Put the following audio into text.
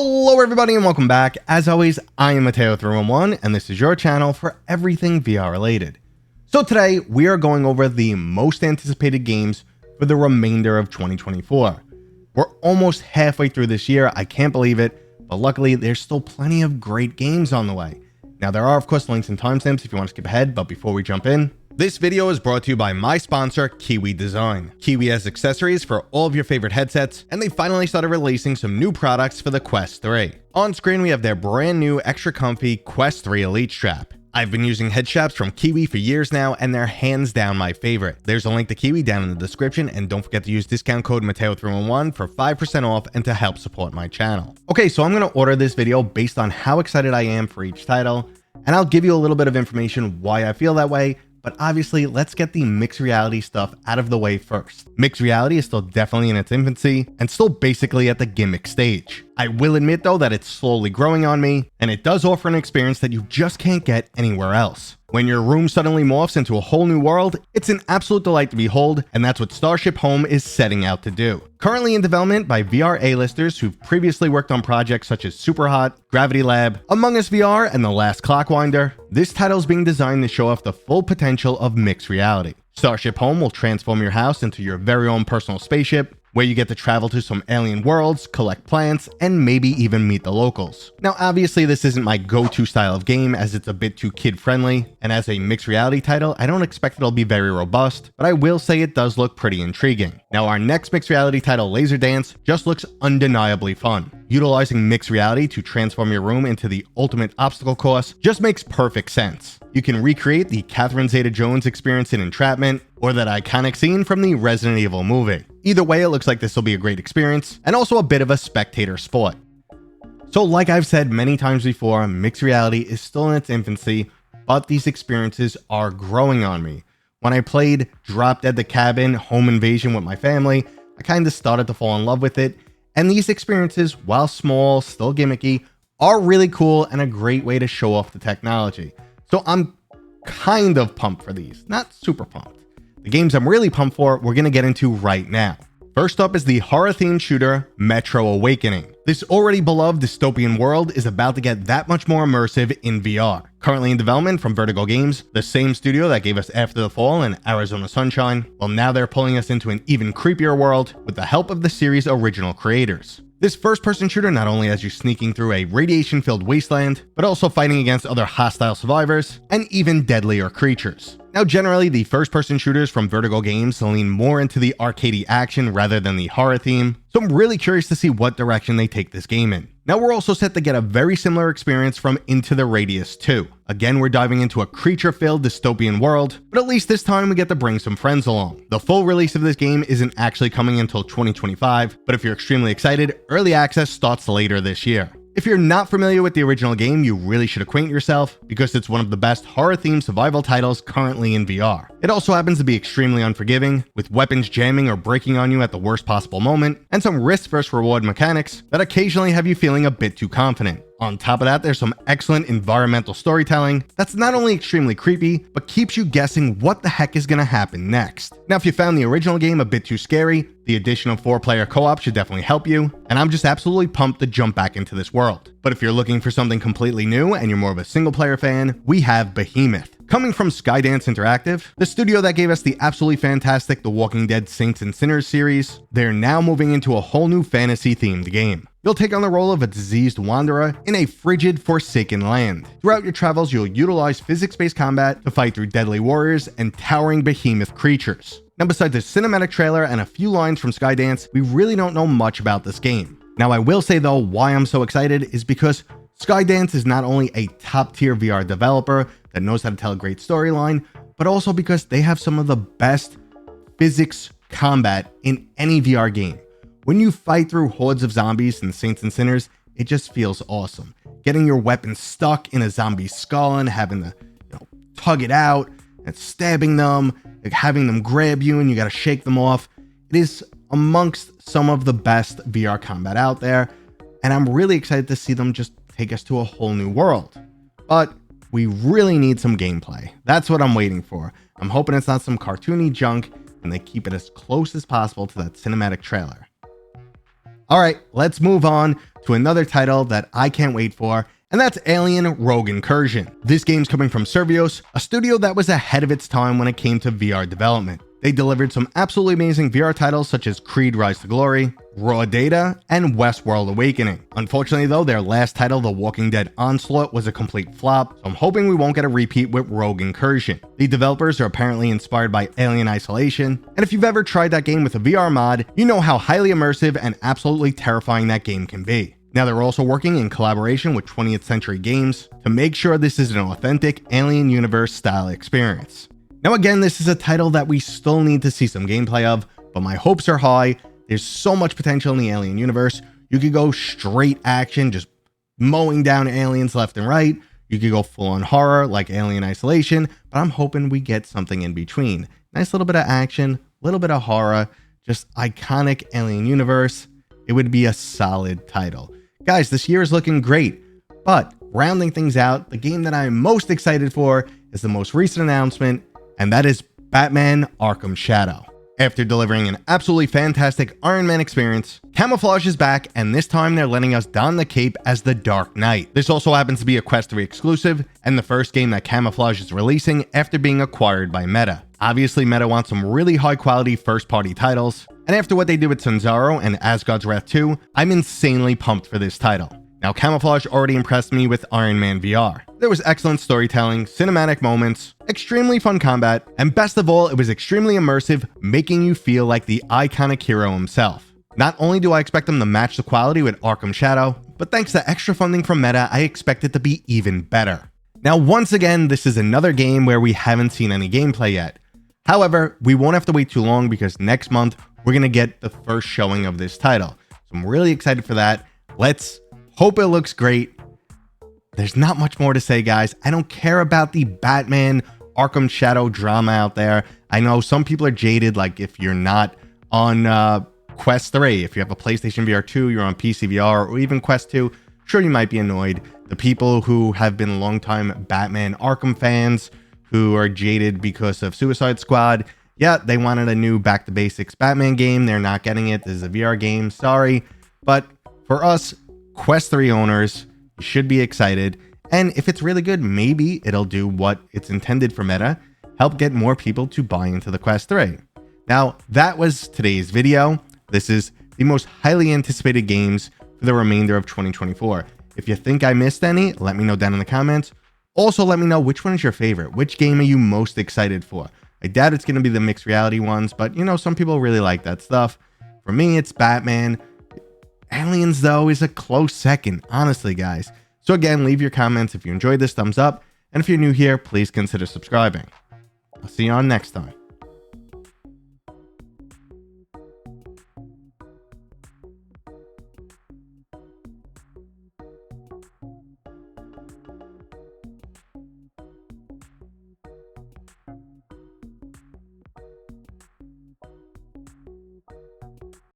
Hello everybody and welcome back. As always, I am Mateo311 and this is your channel for everything VR related. So today we are going over the most anticipated games for the remainder of 2024. We're almost halfway through this year, I can't believe it, but luckily there's still plenty of great games on the way. Now there are of course links and timestamps if you want to skip ahead, but before we jump in, this video is brought to you by my sponsor, Kiwi Design. Kiwi has accessories for all of your favorite headsets, and they finally started releasing some new products for the Quest 3. On screen, we have their brand new extra comfy Quest 3 Elite Strap. I've been using head straps from Kiwi for years now, and they're hands down my favorite. There's a link to Kiwi down in the description, and don't forget to use discount code Mateo311 for 5% off and to help support my channel. Okay, so I'm going to order this video based on how excited I am for each title, and I'll give you a little bit of information why I feel that way. But obviously, let's get the mixed reality stuff out of the way first. Mixed reality is still definitely in its infancy and still basically at the gimmick stage. I will admit though that it's slowly growing on me, and it does offer an experience that you just can't get anywhere else. When your room suddenly morphs into a whole new world, it's an absolute delight to behold, and that's what Starship Home is setting out to do. Currently in development by VR A-listers who've previously worked on projects such as Superhot, Gravity Lab, Among Us VR, and The Last Clockwinder, this title is being designed to show off the full potential of mixed reality. Starship Home will transform your house into your very own personal spaceship, where you get to travel to some alien worlds, collect plants, and maybe even meet the locals. Now obviously this isn't my go-to style of game as it's a bit too kid-friendly, and as a mixed reality title, I don't expect it'll be very robust, but I will say it does look pretty intriguing. Now our next mixed reality title, Laser Dance, just looks undeniably fun. Utilizing mixed reality to transform your room into the ultimate obstacle course just makes perfect sense. You can recreate the Catherine Zeta-Jones experience in Entrapment, or that iconic scene from the Resident Evil movie. Either way, it looks like this will be a great experience, and also a bit of a spectator sport. So like I've said many times before, mixed reality is still in its infancy, but these experiences are growing on me. When I played Drop Dead the Cabin Home Invasion with my family, I kind of started to fall in love with it, and these experiences, while small, still gimmicky, are really cool and a great way to show off the technology. So I'm kind of pumped for these, not super pumped. The games I'm really pumped for, we're going to get into right now. First up is the horror-themed shooter, Metro Awakening. This already beloved dystopian world is about to get that much more immersive in VR. Currently in development from Vertigo Games, the same studio that gave us After the Fall and Arizona Sunshine, well now they're pulling us into an even creepier world with the help of the series' original creators. This first-person shooter not only has you sneaking through a radiation-filled wasteland, but also fighting against other hostile survivors and even deadlier creatures. Now generally, the first-person shooters from Vertigo Games lean more into the arcadey action rather than the horror theme, so I'm really curious to see what direction they take this game in. Now we're also set to get a very similar experience from Into the Radius 2. Again, we're diving into a creature-filled dystopian world, but at least this time we get to bring some friends along. The full release of this game isn't actually coming until 2025, but if you're extremely excited, early access starts later this year. If you're not familiar with the original game, you really should acquaint yourself because it's one of the best horror-themed survival titles currently in VR. It also happens to be extremely unforgiving, with weapons jamming or breaking on you at the worst possible moment, and some risk versus reward mechanics that occasionally have you feeling a bit too confident. On top of that, there's some excellent environmental storytelling that's not only extremely creepy, but keeps you guessing what the heck is going to happen next. Now, if you found the original game a bit too scary, the addition of 4-player co-op should definitely help you, and I'm just absolutely pumped to jump back into this world. But if you're looking for something completely new and you're more of a single-player fan, we have Behemoth. Coming from Skydance Interactive, the studio that gave us the absolutely fantastic The Walking Dead Saints and Sinners series, they're now moving into a whole new fantasy-themed game. You'll take on the role of a diseased wanderer in a frigid, forsaken land. Throughout your travels, you'll utilize physics-based combat to fight through deadly warriors and towering behemoth creatures. Now, besides a cinematic trailer and a few lines from Skydance, we really don't know much about this game. Now, I will say though, why I'm so excited is because Skydance is not only a top-tier VR developer that knows how to tell a great storyline, but also because they have some of the best physics combat in any VR game. When you fight through hordes of zombies in Saints and Sinners, it just feels awesome. Getting your weapon stuck in a zombie's skull and having to, tug it out and stabbing them, like having them grab you and you gotta shake them off. It is amongst some of the best VR combat out there, and I'm really excited to see them just take us to a whole new world. But we really need some gameplay. That's what I'm waiting for. I'm hoping it's not some cartoony junk and they keep it as close as possible to that cinematic trailer. Alright, let's move on to another title that I can't wait for, and that's Alien Rogue Incursion. This game's coming from Survios, a studio that was ahead of its time when it came to VR development. They delivered some absolutely amazing VR titles such as Creed Rise to Glory, Raw Data, and Westworld Awakening. Unfortunately though, their last title, The Walking Dead Onslaught, was a complete flop, so I'm hoping we won't get a repeat with Rogue Incursion. The developers are apparently inspired by Alien Isolation, and if you've ever tried that game with a VR mod, you know how highly immersive and absolutely terrifying that game can be. Now they're also working in collaboration with 20th Century Games to make sure this is an authentic Alien Universe style experience. Now again, this is a title that we still need to see some gameplay of, but my hopes are high. There's so much potential in the Alien universe. You could go straight action, just mowing down aliens left and right. You could go full on horror like Alien Isolation, but I'm hoping we get something in between. Nice little bit of action, little bit of horror, just iconic Alien universe. It would be a solid title. Guys, this year is looking great, but rounding things out, the game that I'm most excited for is the most recent announcement, and that is Batman Arkham Shadow. After delivering an absolutely fantastic Iron Man experience, Camouflage is back, and this time they're letting us don the cape as the Dark Knight. This also happens to be a Quest 3 exclusive, and the first game that Camouflage is releasing after being acquired by Meta. Obviously, Meta wants some really high quality first party titles, and after what they did with Sanzaro and Asgard's Wrath 2, I'm insanely pumped for this title. Now, Camouflage already impressed me with Iron Man VR. There was excellent storytelling, cinematic moments, extremely fun combat, and best of all, it was extremely immersive, making you feel like the iconic hero himself. Not only do I expect them to match the quality with Arkham Shadow, but thanks to extra funding from Meta, I expect it to be even better. Now, once again, this is another game where we haven't seen any gameplay yet. However, we won't have to wait too long because next month, we're going to get the first showing of this title. So I'm really excited for that. Let's hope it looks great. There's not much more to say, guys. I don't care about the Batman Arkham Shadow drama out there. I know some people are jaded, like if you're not on Quest 3, if you have a PlayStation VR 2, you're on PCVR, or even Quest 2, sure, you might be annoyed. The people who have been longtime Batman Arkham fans, who are jaded because of Suicide Squad, yeah, they wanted a new back to basics Batman game. They're not getting it. This is a VR game. Sorry. But for us Quest 3 owners, you should be excited. And if it's really good, maybe it'll do what it's intended for Meta, help get more people to buy into the Quest 3. Now, that was today's video. This is the most highly anticipated games for the remainder of 2024. If you think I missed any, let me know down in the comments. Also, let me know which one is your favorite. Which game are you most excited for? I doubt it's going to be the mixed reality ones, but you know, some people really like that stuff. For me, it's Batman. Aliens, though, is a close second, honestly, guys. So again, leave your comments if you enjoyed this, thumbs up, and if you're new here, please consider subscribing. I'll see you on next time.